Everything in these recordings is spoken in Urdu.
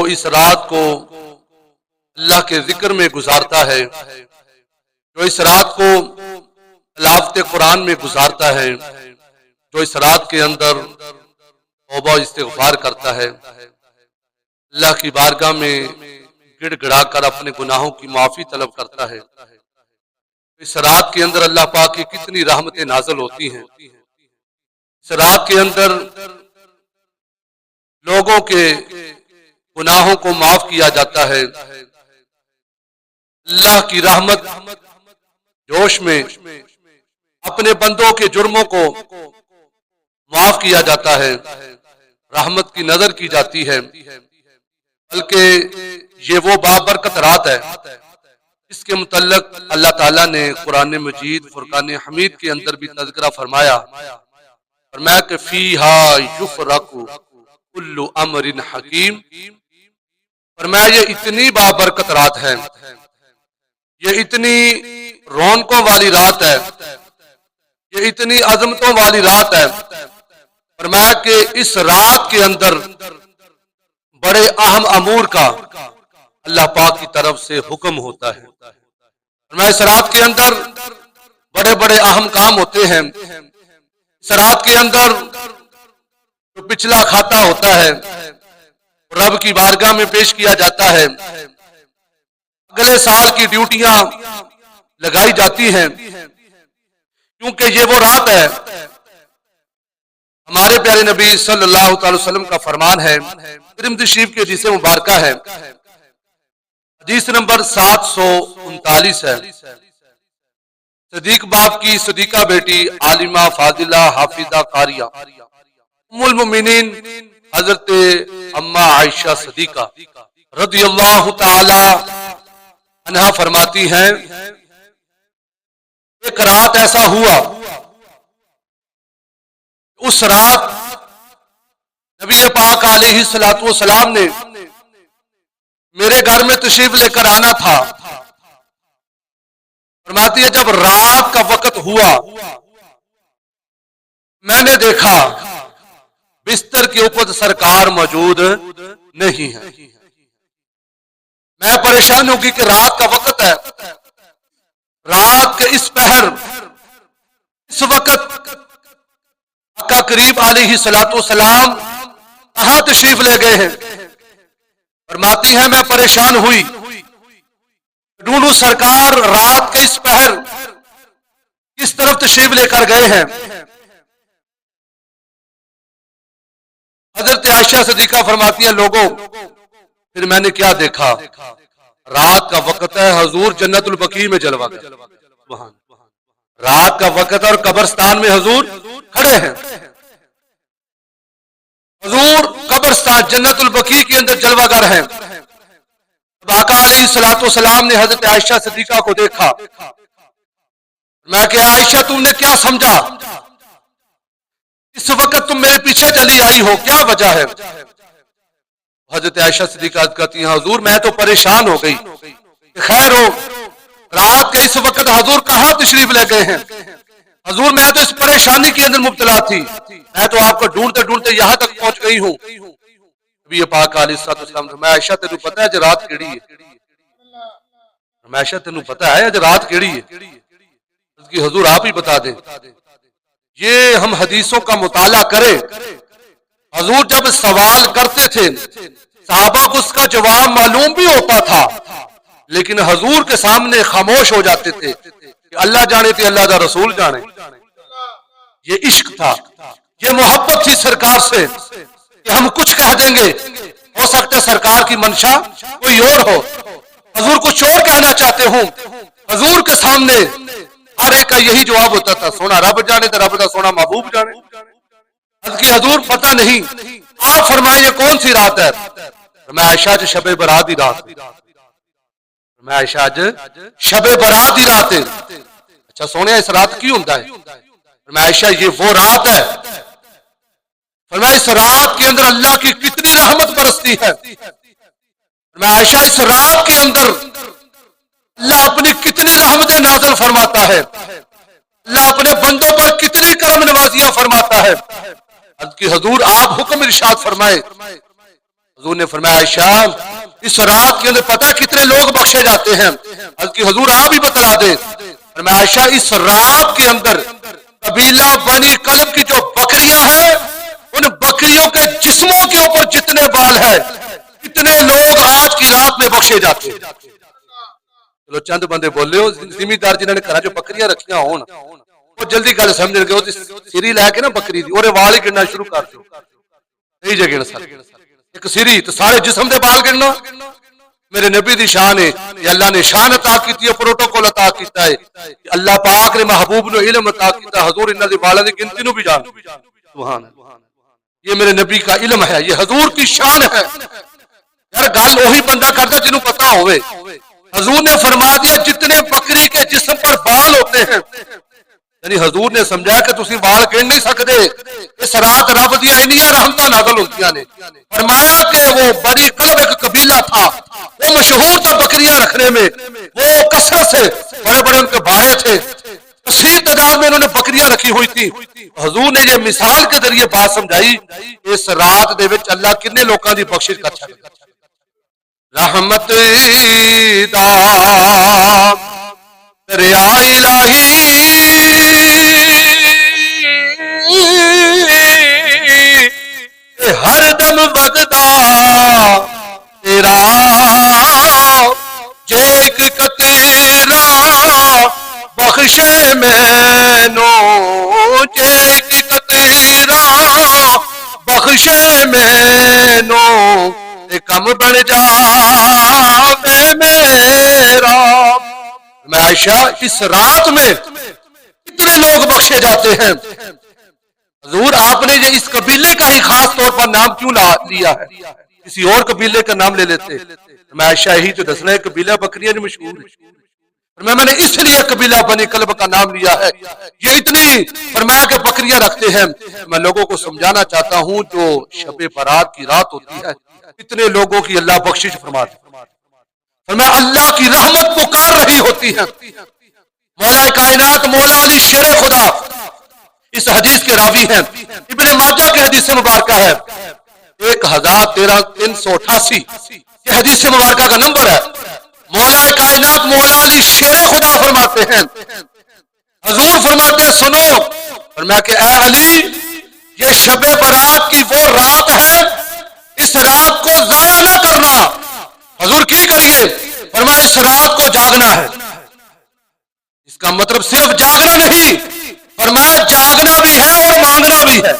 اس رات کو اللہ کے ذکر میں گزارتا ہے، جو اس رات کو تلاوت قرآن میں گزارتا ہے، جو اس رات کے اندر توبہ استغفار کرتا ہے، اللہ کی بارگاہ میں گڑ گڑا کر اپنے گناہوں کی معافی طلب کرتا ہے، اس رات کے اندر اللہ پاک کی کتنی رحمتیں نازل ہوتی ہیں۔ اس رات کے اندر لوگوں کے گناہوں کو معاف کیا جاتا ہے، اللہ کی رحمت جوش میں اپنے بندوں کے جرموں کو معاف کیا جاتا ہے، رحمت کی نظر کی جاتی ہے۔ بلکہ یہ وہ بابرکت رات ہے اس کے متعلق اللہ تعالیٰ نے قرآن مجید فرقان حمید کے اندر بھی تذکرہ فرمایا کہ فیہا یفرق کل امر حکیم، فرمایا یہ اتنی بابرکت رات ہے، یہ اتنی رونقوں والی رات ہے، یہ اتنی عظمتوں والی رات ہے، فرمایا کہ اس رات کے اندر بڑے اہم امور کا اللہ پاک کی طرف سے حکم ہوتا ہے۔ فرمایا اس رات کے اندر بڑے بڑے اہم کام ہوتے ہیں، اس رات کے اندر جو پچھلا کھاتا ہوتا ہے رب کی بارگاہ میں پیش کیا جاتا ہے، اگلے سال کی ڈیوٹیاں لگائی جاتی ہیں، کیونکہ یہ وہ رات ہے، ہمارے پیارے نبی صلی اللہ تعالی وسلم کا فرمان ہے، ترمذی شریف کی حدیث مبارکہ ہے، حدیث نمبر 739 ہے، صدیق باپ کی صدیقہ بیٹی عالمہ فاضلہ حافظہ قاریہ ام المؤمنین حضرت اماں عائشہ صدیقہ رضی اللہ تعالی عنہا فرماتی ہیں، ایک رات ایسا ہوا، اس رات نبی پاک علیہ الصلوۃ والسلام نے میرے گھر میں تشریف لے کر آنا تھا۔ فرماتی ہے جب رات کا وقت ہوا میں نے دیکھا بستر کے اوپر سرکار موجود نہیں ہے، میں پریشان ہوگی کہ رات کا وقت ہے، رات کے اس پہر اس وقت آقا کریم علیہ الصلوۃ والسلام کہاں تشریف لے گئے ہیں؟ فرماتی ہیں میں پریشان ہوئی، ڈھونڈوں سرکار رات کے اس پہر کس طرف تشریف لے کر گئے ہیں۔ حضرت عائشہ صدیقہ فرماتی ہیں لوگوں پھر میں نے کیا دیکھا، رات کا وقت ہے، حضور جنت البقیع میں جلوہ گئے، رات کا وقت اور قبرستان میں حضور کھڑے ہیں، حضور قبرستان جنت البقیع کے اندر جلوہ گر ہیں۔ آقا علیہ الصلوۃ والسلام نے حضرت عائشہ صدیقہ کو دیکھا، میں کہ عائشہ تم نے کیا سمجھا، اس وقت تم میرے پیچھے چلی آئی ہو، کیا وجہ ہے؟ حضرت عائشہ صدیقہ کہتی ہیں حضور میں تو پریشان ہو گئی، خیر ہو رات کے اس وقت حضور کہاں تشریف لے گئے ہیں؟ حضور میں تو اس پریشانی کے اندر مبتلا تھی، میں تو آپ کو ڈھونڈتے ڈھونڈتے یہاں تک پہنچ گئی ہوں۔ نبی پاک علیہ الصلوۃ والسلام میں عائشہ تینوں پتہ ہے آج رات کیڑی ہے؟ میں عائشہ تینوں پتہ ہے آج رات کیڑی ہے؟ اس کی حضور آپ ہی بتا دیں۔ یہ ہم حدیثوں کا مطالعہ کریں، حضور جب سوال کرتے تھے صحابہ کو اس کا جواب معلوم بھی ہوتا تھا، لیکن حضور کے سامنے خاموش ہو جاتے تھے کہ اللہ جانے تھے اللہ دا رسول جانے۔ یہ عشق تھا، یہ محبت تھی سرکار سے کہ ہم کچھ کہہ دیں گے، ہو سکتا ہے سرکار کی منشا کوئی اور ہو، حضور کچھ اور کہنا چاہتے ہوں، حضور کے سامنے ہر ایک کا یہی جواب ہوتا تھا سونا رب جانے تو رب دا سونا محبوب جانے۔ حضرت کی حضور پتہ نہیں، آپ فرمائیے کون سی رات ہے؟ میں عائشہ شب برات کی رات، میں عائشہ شب برات کی رات ہے۔ اچھا سونے اس رات کی ہوتا ہے؟ میں عائشہ یہ وہ رات ہے، فرمایا اس رات کے اندر اللہ کی کتنی رحمت برستی ہے، میں عائشہ اس رات کے اندر اللہ اپنی کتنی رحمتیں نازل فرماتا ہے، اللہ اپنے بندوں پر کتنی کرم نوازیاں فرماتا ہے۔ حضرت کی حضور آپ حکم ارشاد فرمائے، حضور نے فرمایا عائشہ اس رات کے اندر پتہ کتنے لوگ بخشے جاتے ہیں؟ حضرت حضور آپ ہی بتلا دیں۔ فرمایا عائشہ اس رات کے اندر قبیلہ بنی کلب کی جو بکریاں ہیں ان بکریوں کے جسموں کے اوپر جتنے بال ہیں اتنے لوگ آج کی رات میں بخشے جاتے ہیں۔ چلو چند بندے بولے ہو ذمہ دار جنہوں نے گھر جو بکریاں رکھیاں ہون وہ جلدی گل سمجھ گے، سری لے کے نا بکری دی اور وال ہی گننا شروع کر دو، یہی جگہ سر ایک سری تو سارے جسم دے بال گننا۔ میرے نبی دی شان ہے کہ اللہ نے شان عطا کی ہے، پروٹوکول عطا کیتا ہے، اللہ پاک نے محبوب نو علم عطا کیتا، حضور انہاں دی بالاں دی گنتی نو بھی جان۔ سبحان اللہ، یہ میرے نبی کا علم ہے، یہ حضور کی شان ہے۔ یار گل وہی بندہ کرتا جنہوں پتا ہوئے۔ حضور نے فرما دیا جتنے بکری کے جسم پر بال ہوتے ہیں، یعنی حضور نے سمجھا کہ تسی بال گن نہیں سکتے، اس رات رب دیا انیاں رحمتاں نازل ہوندیاں نے۔ فرمایا کہ وہ بنی کلب ایک قبیلہ تھا، وہ مشہور تھا بکریاں رکھنے میں، وہ کثرت سے بڑے بڑے ان کے بھائی تھے، کثیر تعداد میں انہوں نے بکریاں رکھی ہوئی تھی۔ حضور نے یہ مثال کے ذریعے بات سمجھائی اس رات دے وچ اللہ کتنے لوکاں دی بخشش کر سکدا۔ رحمت دا دریا الہی ہر دم بددا تیرا جے ایک قطرہ بخشے مینو، جے ایک قطرہ بخشے مینو کم بن جاوے میرا۔ میں عائشہ اس رات میں کتنے لوگ بخشے جاتے ہیں؟ حضور آپ نے یہ اس قبیلے کا ہی خاص طور پر نام کیوں لیا ہے؟ کسی اور قبیلے کا نام لے لیتے۔ میں عائشہ ہی تو دسنا ہے قبیلہ بکریاں جو مشہور ہے، میں نے اس لیے قبیلہ بنی کلب کا نام لیا ہے، یہ اتنی فرمایا کہ بکریاں رکھتے ہیں۔ میں لوگوں کو سمجھانا چاہتا ہوں جو شب برات کی رات ہوتی ہے اتنے لوگوں کی اللہ بخشش فرماتے ہیں، فرمایا اللہ کی رحمت پکار رہی ہوتی ہے۔ مولا کائنات مولا علی شیر خدا اس حدیث کے راوی ہیں، ابن ماجہ کی حدیث مبارکہ ہے 101388، یہ حدیث مبارکہ کا نمبر ہے۔ مولا کائنات مولا علی شیر خدا فرماتے ہیں، حضور فرماتے ہیں سنو، فرمایا کہ اے علی یہ شب برات کی وہ رات ہے، اس رات کو ضائع نہ کرنا۔ حضور کی کریے؟ فرمایا اس رات کو جاگنا ہے۔ اس کا مطلب صرف جاگنا نہیں، فرمایا جاگنا بھی ہے اور مانگنا بھی ہے۔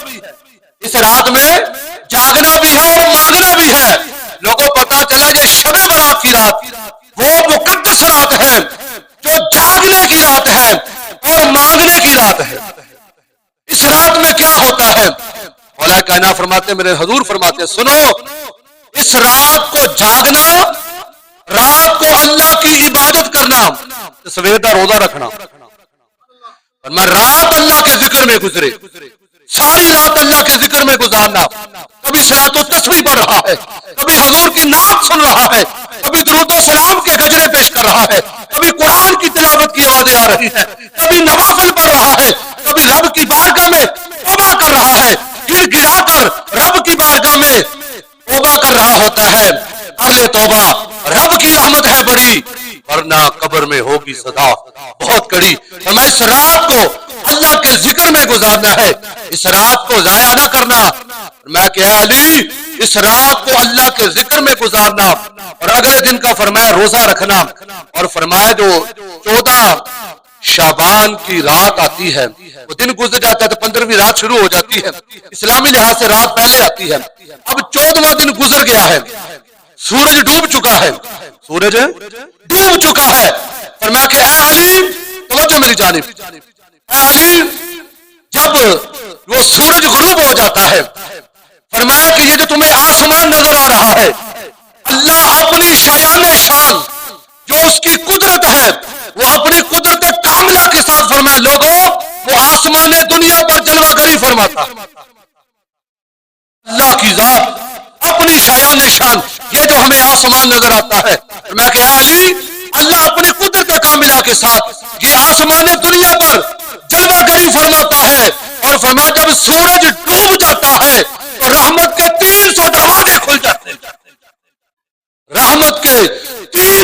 اس رات میں جاگنا بھی ہے اور مانگنا بھی ہے۔ لوگوں پتا چلا یہ شب برات کی رات وہ مقدس رات ہے جو جاگنے کی رات ہے اور مانگنے کی رات ہے۔ اس رات میں کیا ہوتا ہے؟ مولا کائنات فرماتے میرے حضور فرماتے سنو، اس رات کو جاگنا، رات کو اللہ کی عبادت کرنا، سویر کا روزہ رکھنا، میں رات اللہ کے ذکر میں گزرے، ساری رات اللہ کے ذکر میں گزارنا، کبھی صلاۃ و تسبیح پڑھ رہا ہے، کبھی حضور کی نعت سن رہا ہے، کبھی درود و سلام کے گجرے پیش کر رہا ہے، کبھی قرآن کی تلاوت کی آوازیں آ رہی ہیں، کبھی نوافل پڑھ رہا ہے، کبھی رب کی بارگاہ میں توبہ کر رہا ہے، گر گرا کر رب کی بارگاہ میں توبہ کر رہا ہوتا ہے۔ اہل توبہ رب کی رحمت ہے بڑی، ورنہ قبر میں ہوگی صدا بہت کڑی۔ ہمیں اس رات کو اللہ کے ذکر میں گزارنا ہے، اس رات کو ضائع نہ کرنا۔ میں کہ اے علی اس رات کو اللہ کے ذکر میں گزارنا اور اگلے دن کا فرمایا روزہ رکھنا، اور فرمایا جو 14 شعبان کی رات آتی ہے وہ دن گزر جاتا ہے تو 15ویں رات شروع ہو جاتی ہے، اسلامی لحاظ سے رات پہلے آتی ہے۔ اب 14واں دن گزر گیا ہے، سورج ڈوب چکا ہے، سورج ڈوب چکا ہے۔ فرمایا کہ اے علی توجہ میری جانب، اے علی جب وہ سورج غروب ہو جاتا ہے، فرمایا کہ یہ جو تمہیں آسمان نظر آ رہا ہے اللہ اپنی شایان شان جو اس کی قدرت ہے وہ اپنی قدرت کاملہ کے ساتھ فرمایا لوگوں وہ آسمان دنیا پر جلوہ گری فرماتا، اللہ کی ذات اپنی شایان شان یہ جو ہمیں آسمان نظر آتا ہے، میں کہ اے علی اللہ اپنی قدرت کاملہ کے ساتھ یہ آسمان دنیا پر جلوہ گری فرماتا ہے، اور فرمایا جب سورج ڈوب جاتا ہے تو رحمت کے 300 دروازے کھل جاتے ہیں۔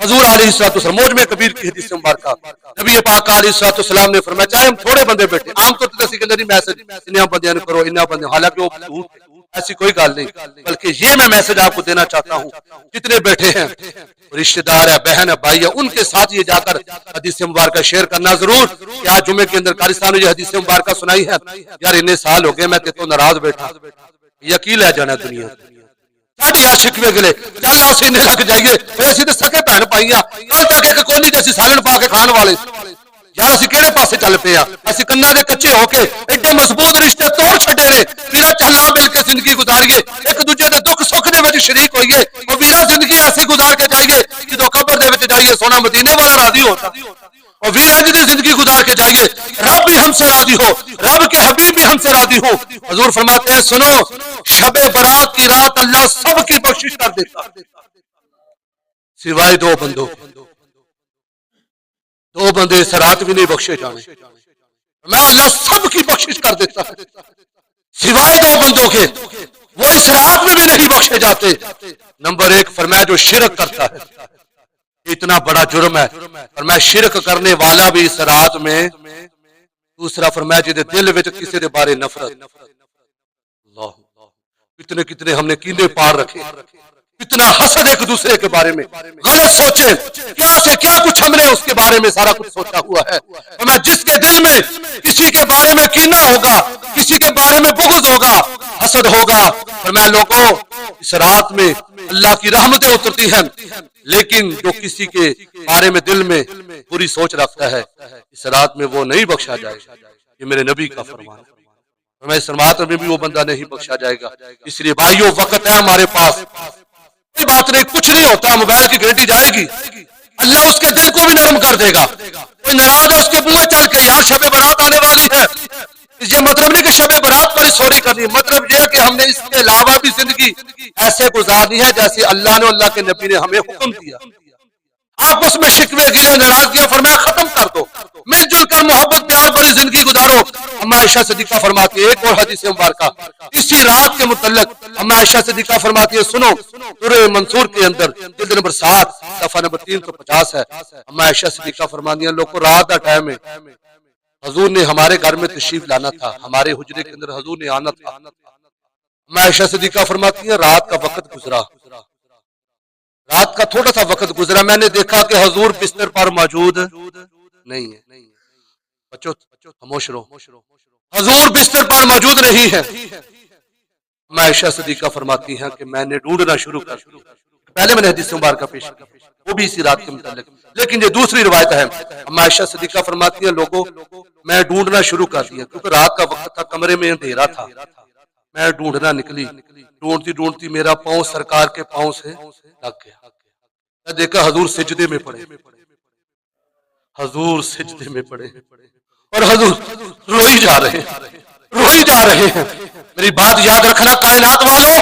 حضور علیہ السلام موجم کبیر کی حدیث مبارکہ نبی پاک علیہ السلام نے فرمایا چاہے ہم تھوڑے بندے بیٹھے عام طور پر کسی کے اندر میسج انہیں بندیاں کرو انہیں بندے، حالانکہ وہ جھوٹ ہے، ایسی کوئی گل نہیں، بلکہ یہ میں میسج آپ کو دینا چاہتا ہوں جتنے بیٹھے ہیں رشتہ دار ہے، بہن ہے، بھائی ہے، ان کے ساتھ یہ جا کر حدیث مبارکہ شیئر کرنا ضرور کہ آج جمعے کے اندر قاری صاحب نے یہ حدیث مبارکہ سنائی ہے، یار اتنے سال ہو گئے میں تو ناراض بیٹھا، یقین لے جانا دنیا ساڑی عاشق وے گلے چل اسے نے لگ جائیے اسی تے سکے بہن پائیاں کل تک ایک کونی جیسی سالن پا کے کھان والے یار اسی کہڑے پاسے چل پے ہاں، اسی کناں دے کچے ہو کے ایڈے مضبوط رشتے توڑ چھڈے نے، ویرا چل آ مل کے زندگی گزاریے، ایک دوجے دے دکھ سکھ دے وچ شریک ہوئیے، اور ویرا زندگی ایسے گزار کے جائیے جدوں قبر دے وچ جائیے سونا مدینے والا راضی ہوتا، اور ویر انج دی زندگی گزار کے جائیے رب بھی ہم سے راضی ہو، رب کے حبیب بھی ہم سے راضی ہو۔ حضور فرماتے ہیں سنو شب برات کی رات اللہ سب کی بخشش کر دیتا سوائے دو بندوں، دو بندے اس رات بھی نہیں بخشے جانے، میں اللہ سب کی بخشش کر دیتا ہے سوائے دو بندوں کے، وہ اس رات میں بھی نہیں بخشے جاتے۔ نمبر ایک فرمایا جو شرک کرتا ہے، اتنا بڑا جرم ہے، فرمایا شرک کرنے والا بھی اس رات میں۔ دوسرا فرمایا جدے دل وچ کسی دے بارے نفرت، اللہ کتنے کتنے ہم نے کینے پار رکھے، اتنا حسد ایک دوسرے کے بارے میں، غلط سوچیں کیا سے کیا کچھ ہم نے اس کے بارے میں سارا کچھ سوچا ہوا ہے۔ فرمایا جس کے دل میں کسی کے بارے میں کینہ ہوگا، کسی کے بارے میں بغض ہوگا، حسد ہوگا، فرمایا لوگوں اس رات میں اللہ کی رحمتیں اترتی ہیں، لیکن جو کسی کے بارے میں دل میں بری سوچ رکھتا ہے اس رات میں وہ نہیں بخشا جائے گا، یہ میرے نبی کا فرمان ہے۔ فرمایا اس رات میں بھی وہ بندہ نہیں بخشا جائے گا۔ اس لیے بھائیو وقت ہے ہمارے پاس، کوئی بات نہیں، کچھ نہیں ہوتا، موبائل کی گھنٹی جائے گی، اللہ اس کے دل کو بھی نرم کر دے گا۔ کوئی ناراض ہے اس کے منہ چل کے یار شب برات آنے والی ہے، یہ مطلب نہیں کہ شب برات پر سوری کرنی، مطلب یہ ہے کہ ہم نے اس کے علاوہ بھی زندگی ایسے گزارنی ہے جیسے اللہ نے اللہ کے نبی نے ہمیں حکم دیا۔ آپس میں شکوے گلے ناراضگیاں فرمایا ختم کر دو، مل جل کر محبت پیار بھری زندگی گزارو۔ اما عائشہ صدیقہ فرماتی ہے ایک اور حدیث مبارکہ اسی رات کے متعلق، اما عائشہ صدیقہ فرماتی ہے سنو سورہ منصور کے اندر جلد نمبر 7 صفحہ نمبر 350 ہے۔ اما عائشہ صدیقہ فرماتی ہیں لوگوں رات کا ٹائم ہے، حضور نے ہمارے گھر میں تشریف لانا تھا، ہمارے حجرے کے اندر حضور نے آنا تھا۔ اما عائشہ صدیقہ فرماتی ہیں رات کا وقت گزرا، رات کا تھوڑا سا وقت گزرا، میں نے دیکھا کہ حضور بستر پر موجود نہیں ہے، بچو خاموش رہو، حضور بستر پر موجود نہیں ہے۔ عائشہ صدیقہ فرماتی ہیں کہ میں نے ڈھونڈنا شروع کر دیا، پہلے میں نے حدیث مبارکہ پیش کی وہ بھی اسی رات کے متعلق، لیکن یہ دوسری روایت ہے۔ عائشہ صدیقہ فرماتی ہیں لوگوں میں ڈھونڈنا شروع کر دیا کیونکہ رات کا وقت تھا، کمرے میں اندھیرا تھا، میں ڈھونڈنا نکلی، ڈھونڈتی ڈھونڈتی میرا پاؤں سرکار کے پاؤں سے لگ گیا، میں دیکھا حضور سجدے میں پڑے، حضور سجدے میں پڑے اور حضور روئی جا رہے ہیں، روئی جا رہے ہیں۔ میری بات یاد رکھنا کائنات والوں،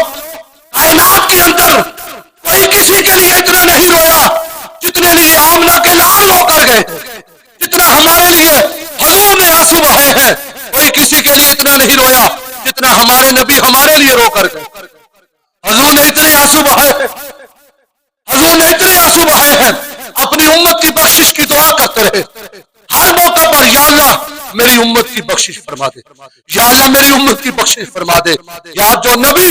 کائنات کے اندر کوئی کسی کے لیے اتنا نہیں رویا جتنے لیے آمنہ کے لال ہو کر گئے، جتنا ہمارے لیے حضور نے آنسو بہائے ہیں، کوئی کسی کے لیے اتنا نہیں رویا جتنا ہمارے نبی ہمارے لیے رو کر گئے۔ حضور نے اتنے آنسو بہائے ہیں، حضور نے اتنے آنسو بہائے ہیں، اپنی امت کی بخشش کی دعا کرتے رہے ہر موقع پر، یا اللہ میری امت کی بخشش فرما دے، یا اللہ میری امت کی بخشش فرما دے۔ یا جو نبی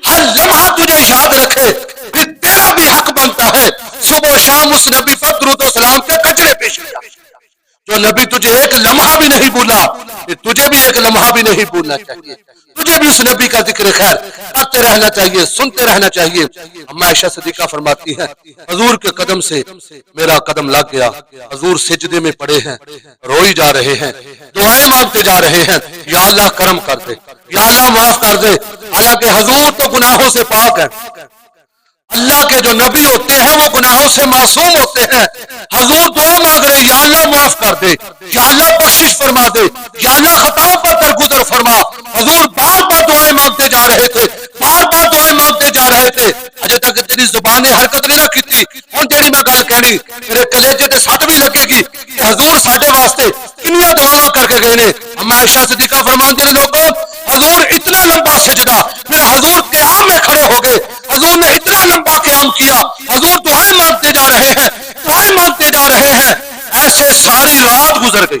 ہر لمحہ تجھے یاد رکھے پھر تیرا بھی حق بنتا ہے صبح و شام اس نبی پر درود و سلام کے کچرے پیش کیا۔ جو نبی تجھے ایک لمحہ بھی نہیں بھولا پھر تجھے بھی ایک لمحہ بھی نہیں بھولنا چاہیے، تجھے بھی اس نبی کا ذکر خیر کرتے رہنا چاہیے، سنتے رہنا چاہیے۔ اما عائشہ صدیقہ فرماتی ہیں حضور کے قدم سے میرا قدم لگ گیا، حضور سجدے میں پڑے ہیں، روئی جا رہے ہیں، دعائیں مانگتے جا رہے ہیں، یا اللہ کرم کر دے، یا اللہ معاف کر دے۔ حالانکہ حضور تو گناہوں سے پاک ہیں، اللہ کے جو نبی ہوتے ہیں وہ گناہوں سے معصوم ہوتے ہیں۔ حضور دعا مانگ رہے یا اللہ معاف کر دے، یا اللہ بخشش فرما دے، یا اللہ خطاؤں پر درگزر فرما۔ حضور بار بار دعائیں مانگتے جا رہے تھے، بار بار دعائیں مانگتے جا رہے تھے، اجے تک تیری زبان نے حرکت نہیں نہ کی۔ ہن جیڑی میں گل کہنی میرے کلیجے تے سٹ بھی لگے گی کہ حضور ساڈے واسطے کنیاں دعاواں کر کے گئے نے۔ اما عائشہ صدیقہ فرماندے نے لوگوں حضور اتنا لمبا سجدہ، پھر حضور قیام میں کھڑے ہو گئے، حضور نے اتنا لمبا قیام کیا، حضور دعائیں مانگتے جا رہے ہیں، رہے ہیں ایسے ساری رات گزر گئی.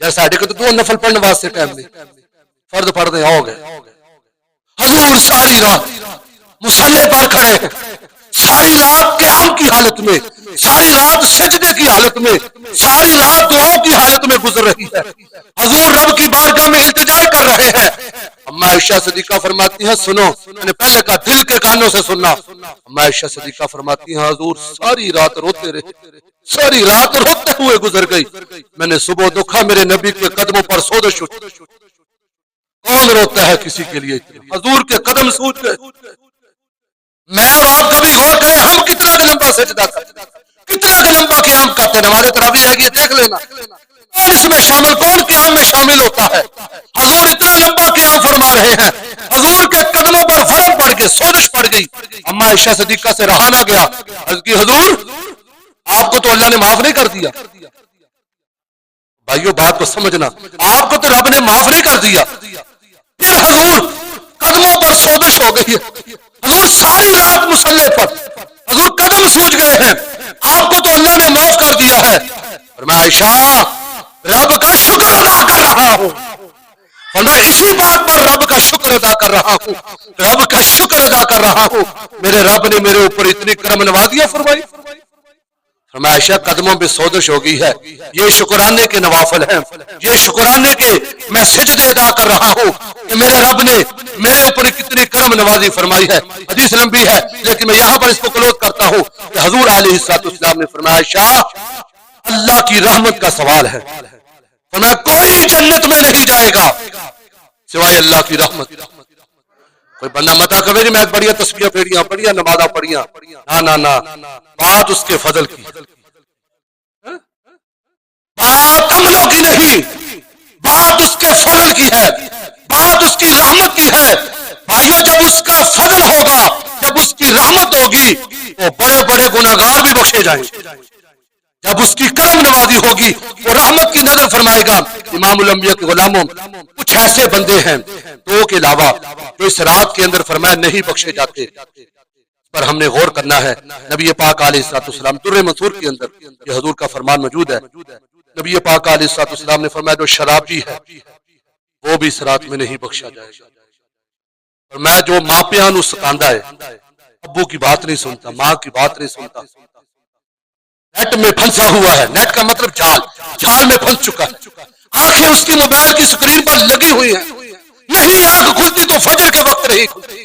جیسا کو تو 2 نفل پڑھنے واسطے ٹائم نہیں, فرد پڑھنے ہو گئے. حضور ساری رات مصلے پر کھڑے ہیں, ساری رات قیام کی حالت میں, ساری رات سجدے کی حالت میں, ساری رات دعاؤں کی حالت میں گزر رہی ہے. حضور رب کی بارگاہ میں التجا کر رہے ہیں. اما عائشہ صدیقہ فرماتی ہیں سنو, میں نے پہلے کہا دل کے کانوں سے سننا. اما عائشہ صدیقہ فرماتی ہیں حضور ساری رات روتے رہے, ساری رات روتے ہوئے گزر گئی. میں نے صبح دیکھا میرے نبی کے قدموں پر سودش اٹھی. کون روتا ہے کسی کے لیے؟ حضور کے قدم سوج گئے. میں اور آپ کبھی غور کریں ہم کتنا لمبا سجدہ کرتے, کتنا لمبا قیام کرتے ہیں. نماز تراویح ہے یہ دیکھ لینا, کون اس میں شامل, کون قیام میں شامل ہوتا ہے. حضور اتنا لمبا قیام فرما رہے ہیں, حضور کے قدموں پر فرم پڑ گئے, سوزش پڑ گئی. اما عائشہ صدیقہ سے رہا نہ گیا. عرض کی حضور آپ کو تو اللہ نے معاف نہیں کر دیا. بھائیو بات کو سمجھنا, آپ کو تو رب نے معاف نہیں کر دیا. پھر حضور قدموں پر سوزش ہو گئی ہے, حضور ساری رات مصلے پر, حضور قدم سوج گئے ہیں, آپ کو تو اللہ نے معاف کر دیا ہے. فرمایا عائشہ رب کا شکر ادا کر رہا ہوں. فرمایا اسی بات پر رب کا شکر ادا کر رہا ہوں, رب کا شکر ادا کر رہا ہوں. میرے رب نے میرے اوپر اتنی کرم نوازیاں فرمائی. فرمایا عائشہ قدموں پہ سوزش ہو گئی ہے, یہ شکرانے کے نوافل ہیں, یہ شکرانے کے میں سجدے ادا کر رہا ہوں کہ میرے رب نے میرے اوپر کتنی کرم نوازی فرمائی ہے. حدیث لمبی ہے لیکن میں یہاں پر اس کو کلوز کرتا ہوں کہ حضور علیہ السلام نے فرمایا عائشہ اللہ کی رحمت کا سوال ہے. فرمایا کوئی جنت میں نہیں جائے گا سوائے اللہ کی رحمت. کوئی بندہ متا کبھی نہیں میں بڑھیا تسبیح پڑھیاں, بڑھیا نمازاں پڑھیاں, نہ بات اس کے فضل کی, بات عملوں کی نہیں, بات اس کے فضل کی ہے, بات اس کی رحمت کی ہے. بھائیو جب اس کا فضل ہوگا, جب اس کی رحمت ہوگی تو بڑے بڑے گناہگار بھی بخشے جائیں. جب اس کی کرم نوازی ہوگی وہ رحمت کی نظر فرمائے گا. امام الانبیاء کے غلاموں کچھ ایسے بندے ہیں دو کے علاوہ جو اس رات کے اندر فرمایا نہیں بخشے جاتے. پر ہم نے غور کرنا ہے. نبی پاک علیہ السلام در منصور کے اندر یہ حضور کا فرمان موجود ہے. نبی پاک علیہ السلام نے فرمایا جو شرابی ہے وہ بھی اس رات میں نہیں بخشا جائے گا. اور میں جو ماں پیاں نو سکاندا ہے, ابو کی بات نہیں سنتا, ماں کی بات نہیں سنتا, نیٹ میں پھنسا ہوا ہے, نیٹ کا مطلب جال میں پھنس چکا ہے, آنکھیں اس کی موبائل کی سکرین پر لگی ہوئی ہیں, نہیں آنکھ کھلتی تو فجر کے وقت نہیں کھلتی,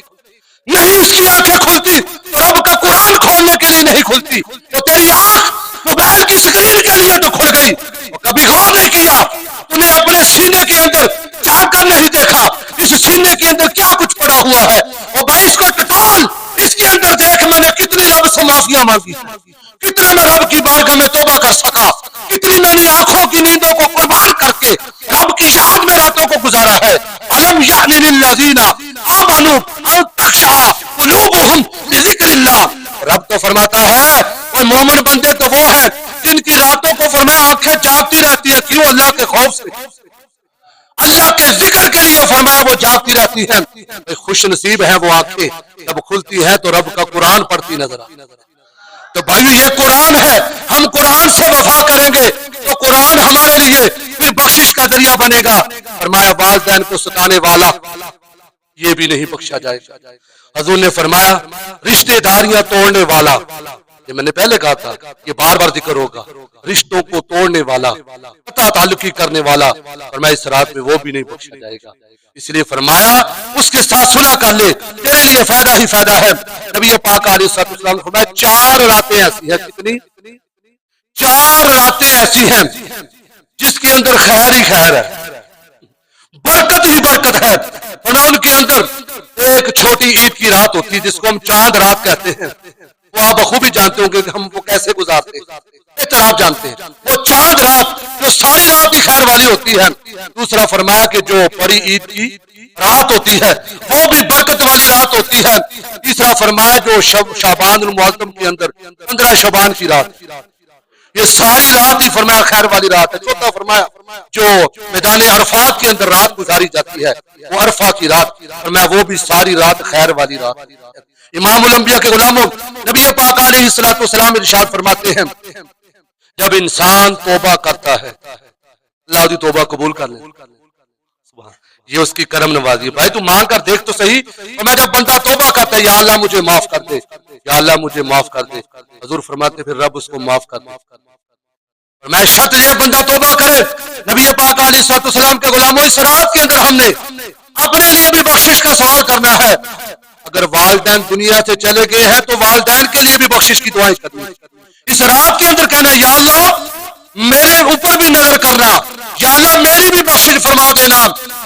نہیں اس کی آنکھیں کھلتی تو رب کا قرآن کھولنے کے لیے نہیں کھلتی. تو تیری آنکھ موبائل کی سکرین کے لیے تو کھل گئی, کبھی غور نہیں کیا, تو نے اپنے سینے کے اندر جھانک کر نہیں دیکھا اس سینے کے اندر کیا کچھ پڑا ہوا ہے. اور بھائی اس کو ٹٹول, اس کے اندر دیکھ میں نے کتنی رب سے معافیاں مانگی, کتنا میں رب کی بارگاہ میں توبہ کر سکا, کتنی میں نے آنکھوں کی نیندوں کو قربان کر کے رب کی یاد میں راتوں کو گزارا ہے. الم یأن للذین آمنوا ان تخشع قلوبہم بذکر اللہ. رب تو فرماتا ہے اور مومن بندے تو وہ ہیں جن کی راتوں کو فرمایا آنکھیں جاگتی رہتی ہیں. کیوں؟ اللہ کے خوف سے, اللہ کے ذکر کے لیے فرمایا وہ جاگتی رہتی ہیں. خوش نصیب ہیں وہ آنکھیں جب کھلتی ہیں تو رب کا قرآن پڑھتی نظر آتی. تو بھائیو یہ قرآن ہے, ہم قرآن سے وفا کریں گے تو قرآن ہمارے لیے پھر بخشش کا ذریعہ بنے گا. فرمایا والدین کو ستانے والا یہ بھی نہیں بخشا جائے گا. حضور نے فرمایا رشتہ داریاں توڑنے والا, یہ میں نے پہلے کہا تھا یہ بار بار ذکر ہوگا, رشتوں کو توڑنے والا, قطع تعلقی کرنے والا, فرمایا اس رات میں وہ بھی نہیں بخشا جائے گا. اس لیے فرمایا اس کے ساتھ صلح کر لے, تیرے لیے فائدہ ہی فائدہ ہے. نبی پاک علیہ السلام نے فرمایا 4 راتیں ایسی ہیں, کتنی 4 راتیں ایسی ہیں جس کے اندر خیر ہی خیر ہے, برکت ہی برکت ہے. اور ان کے اندر ایک چھوٹی عید کی رات ہوتی ہے جس کو ہم چاند رات کہتے ہیں. وہ آپ بخوبی جانتے ہوں گے کہ ہم وہ کیسے گزارتے ہیں, بہتر آپ جانتے ہیں. وہ چاند رات جو ساری رات ہی خیر والی ہوتی ہے. دوسرا فرمایا کہ جو بڑی عید کی رات ہوتی ہے وہ بھی برکت والی رات ہوتی ہے. تیسرا فرمایا جو شعبان المعظم کے اندر 15 شعبان کی رات, یہ ساری رات ہی فرمایا خیر والی رات ہے. چوتھا فرمایا جو میدان عرفات کے اندر رات گزاری جاتی ہے وہ عرفہ کی رات، فرمایا وہ بھی ساری رات خیر والی رات. امام الانبیاء کے غلاموں نبی پاک علیہ الصلوۃ والسلام ارشاد فرماتے ہیں جب انسان توبہ کرتا ہے اللہ دی توبہ قبول کر لے. یہ اس کی کرم نوازی ہے. بھائی تو مانگ کر دیکھ تو صحیح. اور میں جب بندہ توبہ کرتا ہے یا اللہ مجھے معاف کر دے، یا اللہ مجھے معاف کر دے، حضور فرماتے پھر رب اس کو معاف کر دے. اور میں شرط یہ بندہ توبہ کرے. نبی پاک علیہ الصلوۃ والسلام کے غلاموں اس رات کے اندر ہم نے اپنے لیے بھی بخشش کا سوال کرنا ہے. اگر والدین دنیا سے چلے گئے ہیں تو والدین کے لیے بھی بخشش کی دعائیں کرنی. اس رات کے اندر کہنا یا اللہ میرے اوپر بھی نظر کرنا، یا اللہ میری بھی بخشش فرما دینا.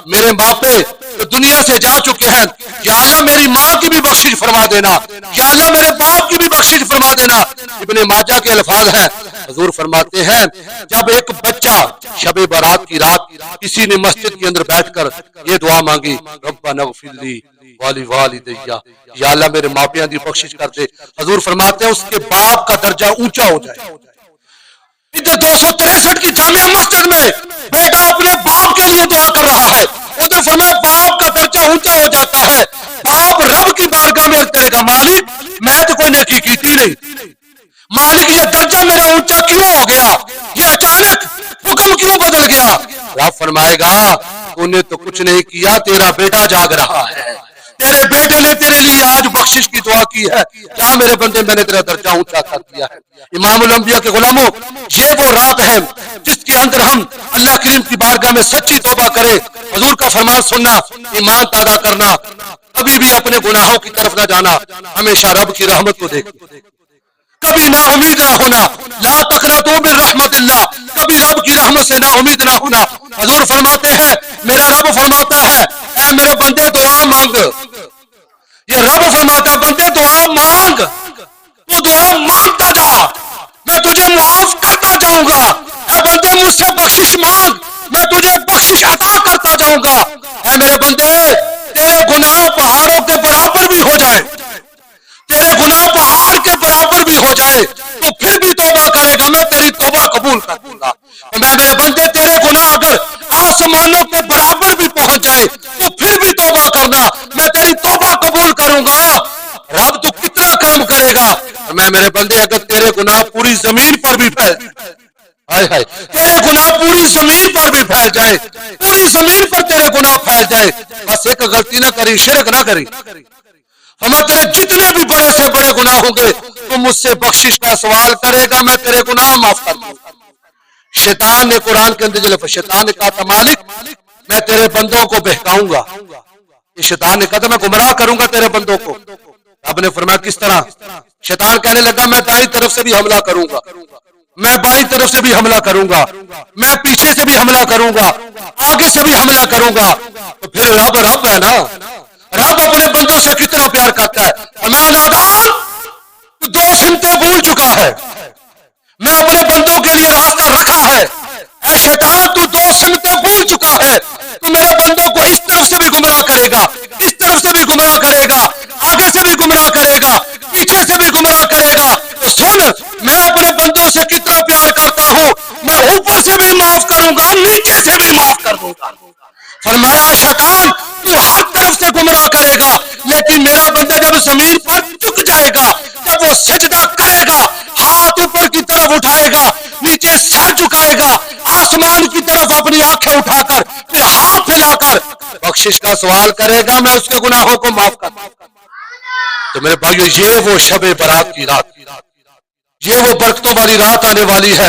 میرے باپے جو دنیا سے جا چکے ہیں یا اللہ میری ماں کی بھی بخشش فرما دینا، یا اللہ میرے باپ کی بھی بخشش فرما دینا. ابن ماجہ کے الفاظ ہیں حضور فرماتے ہیں جب ایک بچہ شب برات کی رات کسی نے مسجد کے اندر بیٹھ کر یہ دعا مانگی ربنا اغفر لی والی والدیہ، یا اللہ میرے ماں پیاں دی بخشش کر دے، حضور فرماتے ہیں اس کے باپ کا درجہ اونچا ہو جائے. ادھر 263 کی جامعہ مسجد میں بیٹا اپنے باپ کے لیے دعا کر رہا ہے، ادھر فرمایا باپ کا درجہ اونچا ہو جاتا ہے. باپ رب کی بارگاہ میں عرض کرے گا مالک میں تو کوئی نیکی کی تھی نہیں، مالک یہ درجہ میرا اونچا کیوں ہو گیا، یہ اچانک حکم کیوں بدل گیا. رب فرمائے گا تو نے تو کچھ نہیں کیا، تیرا بیٹا جاگ رہا ہے، تیرے بیٹے نے تیرے لیے آج بخشش کی دعا کی ہے، کیا میرے بندے میں نے تیرا درجہ اونچا کر دیا ہے. امام الانبیاء کے غلاموں یہ وہ رات ہے جس کے اندر ہم اللہ کریم کی بارگاہ میں سچی توبہ کرے، حضور کا فرمان سننا، ایمان پیدا کرنا، کبھی بھی اپنے گناہوں کی طرف نہ جانا، ہمیشہ رب کی رحمت کو دیکھنا، کبھی نا امید نہ ہونا. لا تقنطوا من رحمت اللہ، کبھی رب کی رحمت سے نا امید نہ ہونا. حضور فرماتے ہیں میرا رب فرماتا ہے اے میرے بندے دعا مانگ. یہ رب فرماتا ہے بندے دعا مانگ، تو دعا مانگتا جا میں تجھے معاف کرتا جاؤں گا. اے بندے مجھ سے بخشش مانگ میں تجھے بخشش عطا کرتا جاؤں گا. اے میرے بندے تیرے گناہ پہاڑوں کے برابر بھی ہو جائے، تیرے گناہ پہاڑ کے برابر بھی ہو جائے تو پھر بھی توبہ کرے گا میں تیری توبہ قبول کر دوں گا. میں میرے بندے تیرے گناہ اگر آسمانوں کے برابر بھی پہنچ جائے تو پھر بھی توبہ کرنا میں تیری توبہ قبول کروں گا. رب تو کتنا کام کرے گا. میں میرے بندے اگر تیرے گناہ پوری زمین پر بھی پھیل تیرے گناہ پوری زمین پر بھی پھیل جائے، پوری زمین پر تیرے گناہ پھیل جائے، بس ایک غلطی نہ کری، شرک نہ کری، ہمیں تیرے جتنے بھی بڑے سے بڑے گناہ ہوں گے تو مجھ سے بخشش کا سوال کرے گا میں تیرے گناہ معاف کر دوں گا. شیطان نے قرآن کے اندر شیطان نے کہا تھا مالک میں تیرے بندوں کو بہکاؤں گا. یہ شیطان نے کہا تھا میں گمراہ کروں گا تیرے بندوں کو. رب نے فرمایا کس طرح؟ شیطان کہنے لگا میں دائیں طرف سے بھی حملہ کروں گا، میں بائیں طرف سے بھی حملہ کروں گا، میں پیچھے سے بھی حملہ کروں گا، آگے سے بھی حملہ کروں گا. تو پھر رب ہے نا، رب اپنے بندوں سے کتنا پیار کرتا ہے. میں نادان تو 2 سمتیں بھول چکا ہے، میں اپنے بندوں کے لیے راستہ رکھا ہے. اے شیطان تو 2 سمتیں بھول چکا ہے، تو میرے بندوں کو اس طرف سے بھی گمراہ کرے گا، اس طرف سے بھی گمراہ کرے گا، آگے سے بھی گمراہ کرے گا، پیچھے سے بھی گمراہ کرے گا. تو سن میں اپنے بندوں سے کتنا پیار کرتا ہوں، میں اوپر سے بھی معاف کروں گا نیچے سے بھی معاف کر دوں گا. فرمایا شیطان تو ہر طرف سے گمراہ کرے گا لیکن میرا بندہ جب زمین پر جھک جائے گا، جب وہ سجدہ کرے گا، ہاتھ اوپر کی طرف اٹھائے گا، نیچے سر جھکائے گا، آسمان کی طرف اپنی آنکھیں اٹھا کر پھر ہاتھ پھیلا کر بخشش کا سوال کرے گا میں اس کے گناہوں کو معاف کر دوں گا. تو میرے بھائیو یہ وہ شب برات کی رات، یہ وہ برکتوں والی رات آنے والی ہے.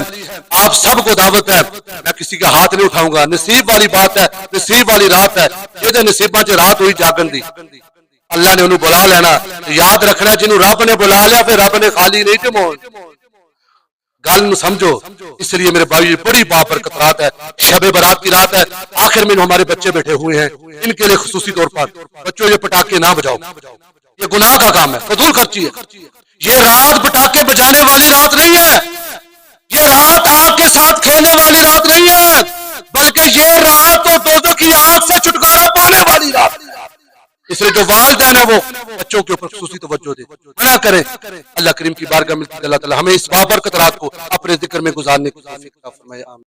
آپ سب کو دعوت ہے، میں کسی کا ہاتھ نہیں اٹھاؤں گا، نصیب والی بات ہے، نصیب والی رات ہے. یہ نصیباں چ رات ہوئی جاگن دی، اللہ نے انہوں بلا لینا. یاد رکھنا جنہوں رب نے بلا لیا پھر رب نے خالی نہیں تے مون گل نو سمجھو. اس لیے میرے بھائی بڑی بابرکت رات ہے، شب برات کی رات ہے. آخر میں ہمارے بچے بیٹھے ہوئے ہیں، ان کے لیے خصوصی طور پر بچوں یہ پٹاخے نہ بجاؤ، یہ گناہ کا کام ہے، فضول خرچی ہے. یہ رات پٹاخے بجانے والی رات نہیں ہے، یہ رات آگ کے ساتھ کھیلنے والی رات نہیں ہے، بلکہ یہ رات تو دوزخ کی آگ سے چھٹکارا پانے والی رات. اس لیے جو والدین ہیں وہ بچوں کے اوپر خصوصی توجہ دے، منع کریں۔ اللہ کریم کی بارگاہ میں اللہ تعالی ہمیں اس بابرکت رات کو اپنے ذکر میں گزارنے کی توفیق عطا فرمائے۔ آمین۔